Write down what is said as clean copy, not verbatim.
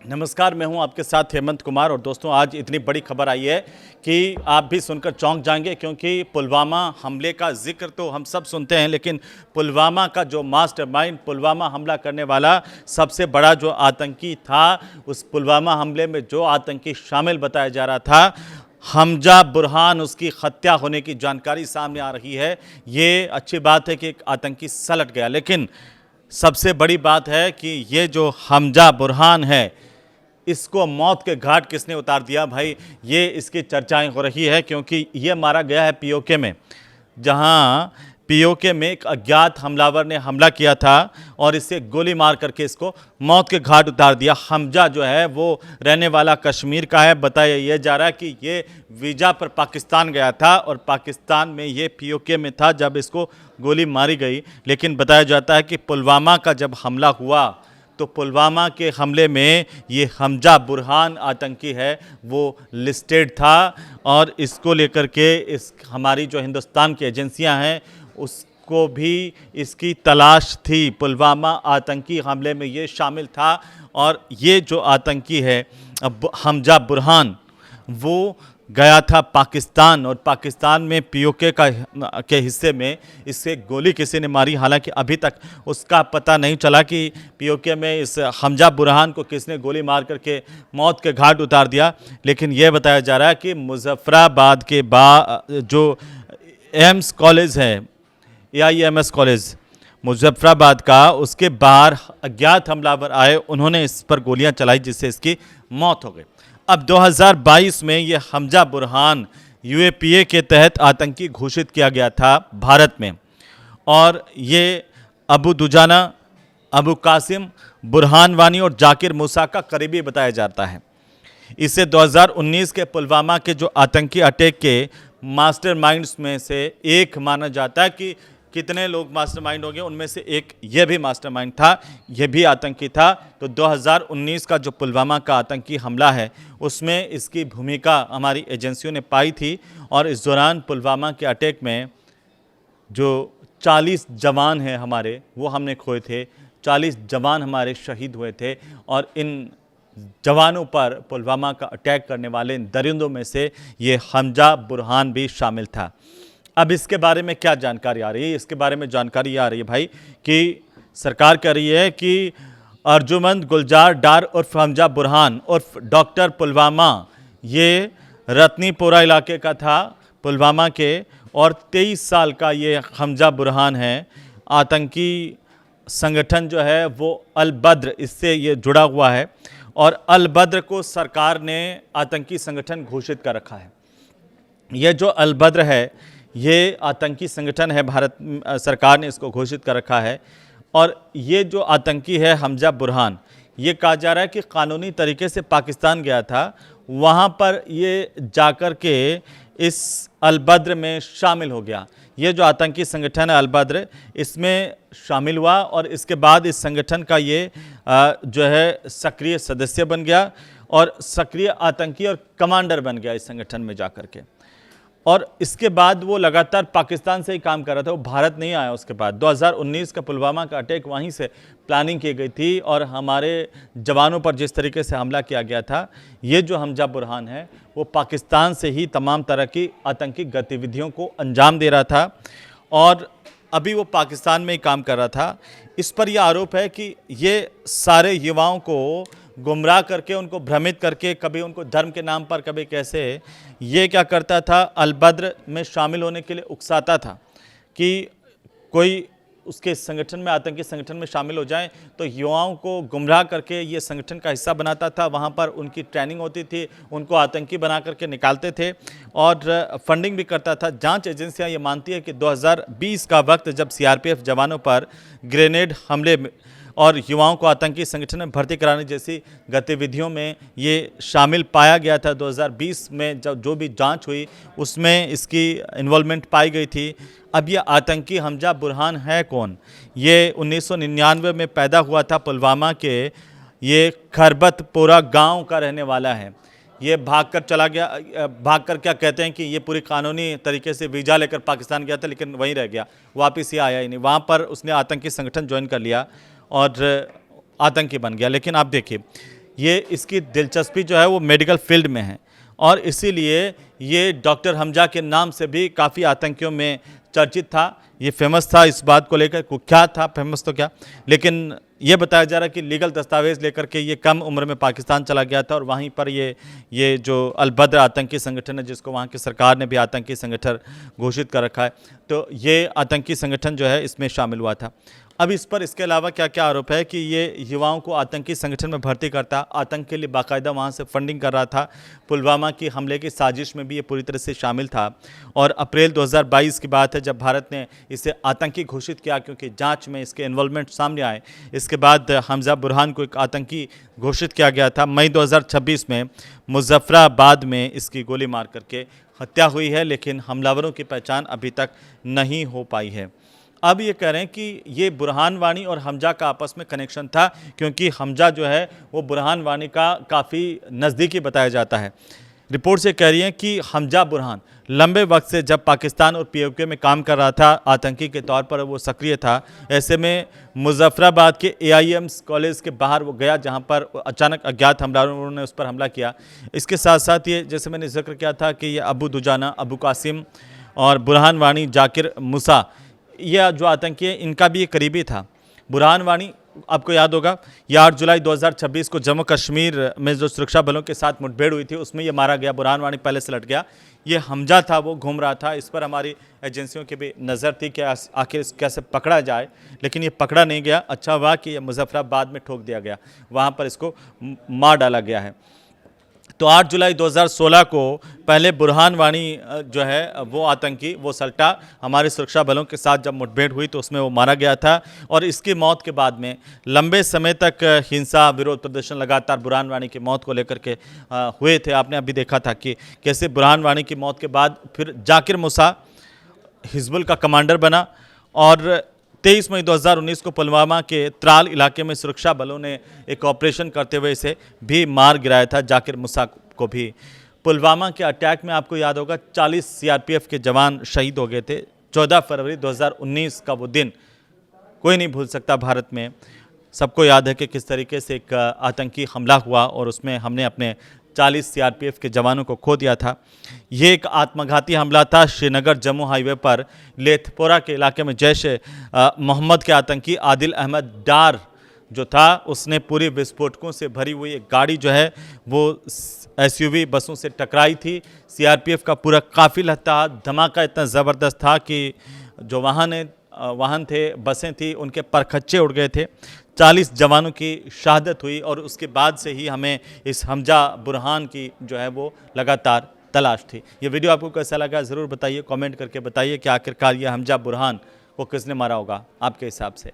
नमस्कार, मैं हूं आपके साथ हेमंत कुमार। और दोस्तों, आज इतनी बड़ी खबर आई है कि आप भी सुनकर चौंक जाएंगे, क्योंकि पुलवामा हमले का जिक्र तो हम सब सुनते हैं, लेकिन पुलवामा का जो मास्टरमाइंड, पुलवामा हमला करने वाला सबसे बड़ा जो आतंकी था, उस पुलवामा हमले में जो आतंकी शामिल बताया जा रहा था, हमजा बुरहान, उसकी हत्या होने की जानकारी सामने आ रही है। ये अच्छी बात है कि एक आतंकी सलट गया, लेकिन सबसे बड़ी बात है कि ये जो हमजा बुरहान है, इसको मौत के घाट किसने उतार दिया भाई, ये इसकी चर्चाएं हो रही है। क्योंकि ये मारा गया है पीओके में, जहां पीओके में एक अज्ञात हमलावर ने हमला किया था और इसे गोली मार करके इसको मौत के घाट उतार दिया। हमजा जो है वो रहने वाला कश्मीर का है। बताया ये जा रहा है कि ये वीज़ा पर पाकिस्तान गया था और पाकिस्तान में ये पीओके में था जब इसको गोली मारी गई। लेकिन बताया जाता है कि पुलवामा का जब हमला हुआ तो पुलवामा के हमले में ये हमजा बुरहान आतंकी है वो लिस्टेड था, और इसको लेकर के इस हमारी जो हिंदुस्तान की एजेंसियां हैं उसको भी इसकी तलाश थी। पुलवामा आतंकी हमले में ये शामिल था, और ये जो आतंकी है हमजा बुरहान, वो गया था पाकिस्तान, और पाकिस्तान में पीओके के हिस्से में इससे गोली किसी ने मारी। हालांकि अभी तक उसका पता नहीं चला कि पीओके में इस हमजा बुरहान को किसने गोली मार करके मौत के घाट उतार दिया। लेकिन यह बताया जा रहा है कि मुजफ्फराबाद के जो एम्स कॉलेज है, AIMS कॉलेज मुजफ्फराबाद का, उसके बाहर अज्ञात हमलावर आए, उन्होंने इस पर गोलियां चलाई जिससे इसकी मौत हो गई। अब 2022 में ये हमजा बुरहान UAPA के तहत आतंकी घोषित किया गया था भारत में, और ये अबू दुजाना, अबू कासिम, बुरहान वानी और जाकिर मूसा का करीबी बताया जाता है। इसे 2019 के पुलवामा के जो आतंकी अटैक के मास्टरमाइंड्स में से एक माना जाता है। कि कितने लोग मास्टरमाइंड हो गए, उनमें से एक ये भी मास्टरमाइंड था, ये भी आतंकी था। तो 2019 का जो पुलवामा का आतंकी हमला है, उसमें इसकी भूमिका हमारी एजेंसियों ने पाई थी। और इस दौरान पुलवामा के अटैक में जो 40 जवान हैं हमारे, वो हमने खोए थे। 40 जवान हमारे शहीद हुए थे, और इन जवानों पर पुलवामा का अटैक करने वाले इन दरिंदों में से ये हमजा बुरहान भी शामिल था। अब इसके बारे में क्या जानकारी आ रही है? इसके बारे में जानकारी ये आ रही है भाई कि सरकार कह रही है कि अर्जुमंद गुलजार डार उर्फ हमजा बुरहान उर्फ डॉक्टर पुलवामा, ये रत्नीपोरा इलाके का था पुलवामा के, और 23 साल का ये हमजा बुरहान है। आतंकी संगठन जो है वो अल बद्र, इससे ये जुड़ा हुआ है, और अल बद्र को सरकार ने आतंकी संगठन घोषित कर रखा है। ये जो अल बद्र है, ये आतंकी संगठन है, भारत सरकार ने इसको घोषित कर रखा है। और ये जो आतंकी है हमजा बुरहान, ये कहा जा रहा है कि कानूनी तरीके से पाकिस्तान गया था, वहाँ पर ये जाकर के इस अल बद्र में शामिल हो गया। ये जो आतंकी संगठन है अल बद्र, इसमें शामिल हुआ, और इसके बाद इस संगठन का ये जो है सक्रिय सदस्य बन गया, और सक्रिय आतंकी और कमांडर बन गया इस संगठन में जाकर के। और इसके बाद वो लगातार पाकिस्तान से ही काम कर रहा था, वो भारत नहीं आया। उसके बाद 2019 का पुलवामा का अटैक, वहीं से प्लानिंग की गई थी, और हमारे जवानों पर जिस तरीके से हमला किया गया था, ये जो हमजा बुरहान है वो पाकिस्तान से ही तमाम तरह की आतंकी गतिविधियों को अंजाम दे रहा था, और अभी वो पाकिस्तान में ही काम कर रहा था। इस पर यह आरोप है कि ये सारे युवाओं को गुमराह करके, उनको भ्रमित करके, कभी उनको धर्म के नाम पर, कभी कैसे, ये क्या करता था, अल बद्र में शामिल होने के लिए उकसाता था कि कोई उसके संगठन में, आतंकी संगठन में शामिल हो जाए। तो युवाओं को गुमराह करके ये संगठन का हिस्सा बनाता था, वहाँ पर उनकी ट्रेनिंग होती थी, उनको आतंकी बना करके निकालते थे, और फंडिंग भी करता था। जांच एजेंसियां ये मानती है कि 2020 का वक्त, जब CRPF जवानों पर ग्रेनेड हमले और युवाओं को आतंकी संगठन में भर्ती कराने जैसी गतिविधियों में ये शामिल पाया गया था। 2020 में जब जो भी जांच हुई, उसमें इसकी इन्वॉल्वमेंट पाई गई थी। अब ये आतंकी हमजा बुरहान है कौन? ये 1999 में पैदा हुआ था पुलवामा के, ये खरबतपोरा गांव का रहने वाला है। ये भागकर चला गया, भागकर क्या कहते हैं कि ये पूरी कानूनी तरीके से वीज़ा लेकर पाकिस्तान गया था, लेकिन वहीं रह गया, वापस ही आया ही नहीं। वहाँ पर उसने आतंकी संगठन ज्वाइन कर लिया और आतंकी बन गया। लेकिन आप देखिए, ये इसकी दिलचस्पी जो है वो मेडिकल फील्ड में है और इसीलिए ये डॉक्टर हमजा के नाम से भी काफ़ी आतंकियों में चर्चित था। ये फेमस था, इस बात को लेकर कुख्यात था, फेमस तो क्या, लेकिन ये बताया जा रहा है कि लीगल दस्तावेज लेकर के ये कम उम्र में पाकिस्तान चला गया था और वहीं पर ये जो अल-बद्र आतंकी संगठन है, जिसको वहाँ की सरकार ने भी आतंकी संगठन घोषित कर रखा है, तो ये आतंकी संगठन जो है इसमें शामिल हुआ था। अब इस पर इसके अलावा क्या क्या आरोप है कि ये युवाओं को आतंकी संगठन में भर्ती करता, आतंक के लिए बाकायदा वहाँ से फंडिंग कर रहा था। पुलवामा की हमले की साजिश में भी ये पूरी तरह से शामिल था और अप्रैल 2022 की बात है जब भारत ने इसे आतंकी घोषित किया, क्योंकि जांच में इसके इन्वॉल्वमेंट सामने आए। इसके बाद हमजा बुरहान को एक आतंकी घोषित किया गया था। मई 2026 में मुजफ्फराबाद में इसकी गोली मार करके हत्या हुई है, लेकिन हमलावरों की पहचान अभी तक नहीं हो पाई है। अब ये कह रहे हैं कि ये बुरहान वानी और हमजा का आपस में कनेक्शन था, क्योंकि हमजा जो है वो बुरहान वानी का काफ़ी नज़दीकी बताया जाता है। रिपोर्ट से कह रही हैं कि हमजा बुरहान लंबे वक्त से जब पाकिस्तान और पीओके में काम कर रहा था, आतंकी के तौर पर वो सक्रिय था। ऐसे में मुजफ्फराबाद के AIMS कॉलेज के बाहर वो गया, जहां पर अचानक अज्ञात हमलावरों ने उस पर हमला किया। इसके साथ साथ ये, जैसे मैंने जिक्र किया था कि ये अबू दुजाना, अबू कासिम और बुरहान वानी, जाकिर मूसा, यह जो आतंकी है इनका भी ये करीबी था। बुरहान वानी, आपको याद होगा, ये 8 जुलाई 2026 को जम्मू कश्मीर में जो सुरक्षा बलों के साथ मुठभेड़ हुई थी उसमें ये मारा गया। बुरहान वानी पहले से लट गया। ये हमजा था, वो घूम रहा था। इस पर हमारी एजेंसियों की भी नज़र थी कि आखिर कैसे पकड़ा जाए, लेकिन ये पकड़ा नहीं गया। अच्छा हुआ कि ये मुजफ्फराबाद में ठोक दिया गया, वहाँ पर इसको मार डाला गया है। तो 8 जुलाई 2016 को पहले बुरहान वानी जो है वो आतंकी, वो सल्टा, हमारे सुरक्षा बलों के साथ जब मुठभेड़ हुई तो उसमें वो मारा गया था और इसकी मौत के बाद में लंबे समय तक हिंसा, विरोध प्रदर्शन लगातार बुरहान वानी की मौत को लेकर के हुए थे। आपने अभी देखा था कि कैसे बुरहान वानी की मौत के बाद फिर जाकिर मूसा हिजबुल का कमांडर बना और 23 मई 2019 को पुलवामा के त्राल इलाके में सुरक्षा बलों ने एक ऑपरेशन करते हुए इसे भी मार गिराया था, जाकिर मूसा को भी। पुलवामा के अटैक में आपको याद होगा 40 CRPF के जवान शहीद हो गए थे। 14 फरवरी 2019 का वो दिन कोई नहीं भूल सकता भारत में। सबको याद है कि किस तरीके से एक आतंकी हमला हुआ और उसमें हमने अपने 40 CRPF के जवानों को खो दिया था। ये एक आत्मघाती हमला था श्रीनगर जम्मू हाईवे पर लेथपोरा के इलाके में। जैश मोहम्मद के आतंकी आदिल अहमद डार जो था, उसने पूरी विस्फोटकों से भरी हुई एक गाड़ी जो है वो SUV बसों से टकराई थी। CRPF का पूरा काफिला था। धमाका इतना ज़बरदस्त था कि जो वाहन थे, बसें थी, उनके परखच्चे उड़ गए थे। 40 जवानों की शहादत हुई और उसके बाद से ही हमें इस हमजा बुरहान की जो है वो लगातार तलाश थी। ये वीडियो आपको कैसा लगा ज़रूर बताइए, कमेंट करके बताइए कि आखिरकार ये हमजा बुरहान को किसने मारा होगा आपके हिसाब से।